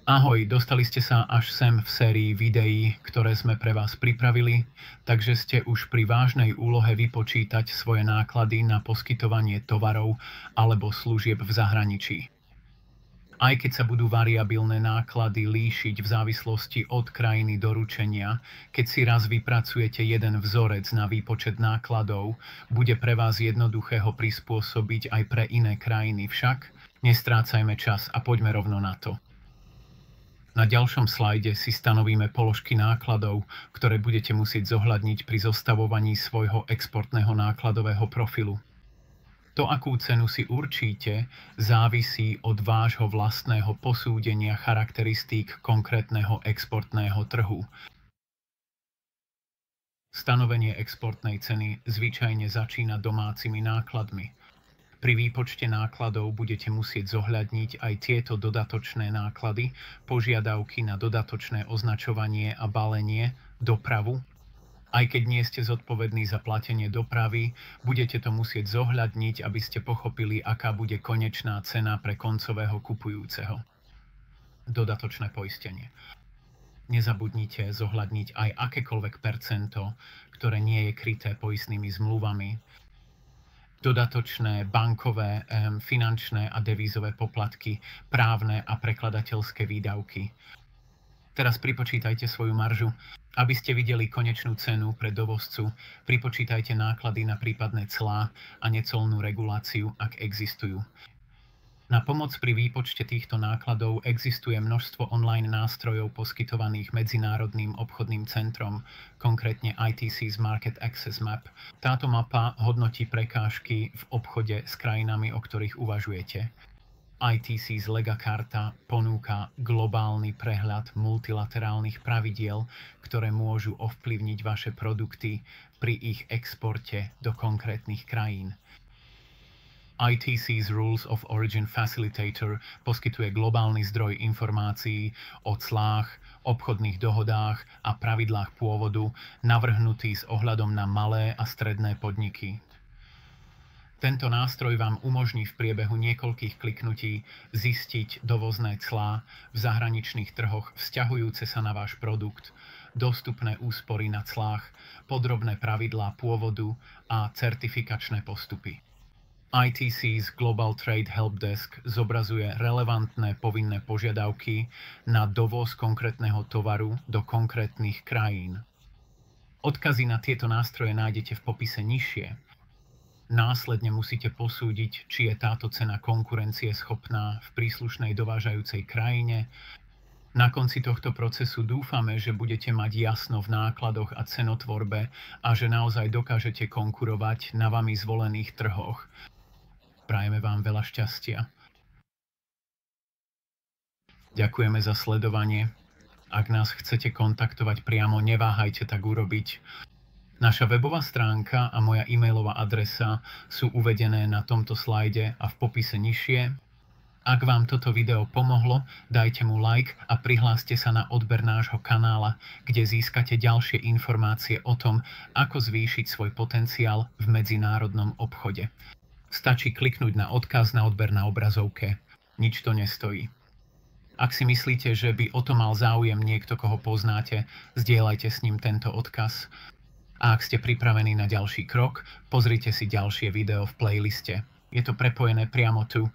Ahoj, dostali ste sa až sem v sérii videí, ktoré sme pre vás pripravili, takže ste už pri vážnej úlohe vypočítať svoje náklady na poskytovanie tovarov alebo služieb v zahraničí. Aj keď sa budú variabilné náklady líšiť v závislosti od krajiny doručenia, keď si raz vypracujete jeden vzorec na výpočet nákladov, bude pre vás jednoduché ho prispôsobiť aj pre iné krajiny. Však nestrácajme čas a poďme rovno na to. Na ďalšom slajde si stanovíme položky nákladov, ktoré budete musieť zohľadniť pri zostavovaní svojho exportného nákladového profilu. To, akú cenu si určíte, závisí od vášho vlastného posúdenia charakteristík konkrétneho exportného trhu. Stanovenie exportnej ceny zvyčajne začína domácimi nákladmi. Pri výpočte nákladov budete musieť zohľadniť aj tieto dodatočné náklady, požiadavky na dodatočné označovanie a balenie, dopravu. Aj keď nie ste zodpovední za platenie dopravy, budete to musieť zohľadniť, aby ste pochopili, aká bude konečná cena pre koncového kupujúceho. Dodatočné poistenie. Nezabudnite zohľadniť aj akékoľvek percento, ktoré nie je kryté poistnými zmluvami. Dodatočné bankové, finančné a devízové poplatky, právne a prekladateľské výdavky. Teraz pripočítajte svoju maržu. Aby ste videli konečnú cenu pre dovozcu, pripočítajte náklady na prípadné clá a necolnú reguláciu, ak existujú. Na pomoc pri výpočte týchto nákladov existuje množstvo online nástrojov poskytovaných Medzinárodným obchodným centrom, konkrétne ITC's Market Access Map. Táto mapa hodnotí prekážky v obchode s krajinami, o ktorých uvažujete. ITC's Lega karta ponúka globálny prehľad multilaterálnych pravidiel, ktoré môžu ovplyvniť vaše produkty pri ich exporte do konkrétnych krajín. ITC's Rules of Origin Facilitator poskytuje globálny zdroj informácií o clách, obchodných dohodách a pravidlách pôvodu, navrhnutý s ohľadom na malé a stredné podniky. Tento nástroj vám umožní v priebehu niekoľkých kliknutí zistiť dovozné clá v zahraničných trhoch vzťahujúce sa na váš produkt, dostupné úspory na clách, podrobné pravidlá pôvodu a certifikačné postupy. ITC's Global Trade Helpdesk zobrazuje relevantné povinné požiadavky na dovoz konkrétneho tovaru do konkrétnych krajín. Odkazy na tieto nástroje nájdete v popise nižšie. Následne musíte posúdiť, či je táto cena konkurencieschopná v príslušnej dovážajúcej krajine. Na konci tohto procesu dúfame, že budete mať jasno v nákladoch a cenotvorbe a že naozaj dokážete konkurovať na vami zvolených trhoch. Prajeme vám veľa šťastia. Ďakujeme za sledovanie. Ak nás chcete kontaktovať priamo, neváhajte tak urobiť. Naša webová stránka a moja e-mailová adresa sú uvedené na tomto slajde a v popise nižšie. Ak vám toto video pomohlo, dajte mu like a prihláste sa na odber nášho kanála, kde získate ďalšie informácie o tom, ako zvýšiť svoj potenciál v medzinárodnom obchode. Stačí kliknúť na odkaz na odber na obrazovke. Nič to nestojí. Ak si myslíte, že by o to mal záujem niekto, koho poznáte, zdieľajte s ním tento odkaz. A ak ste pripravení na ďalší krok, pozrite si ďalšie video v playliste. Je to prepojené priamo tu.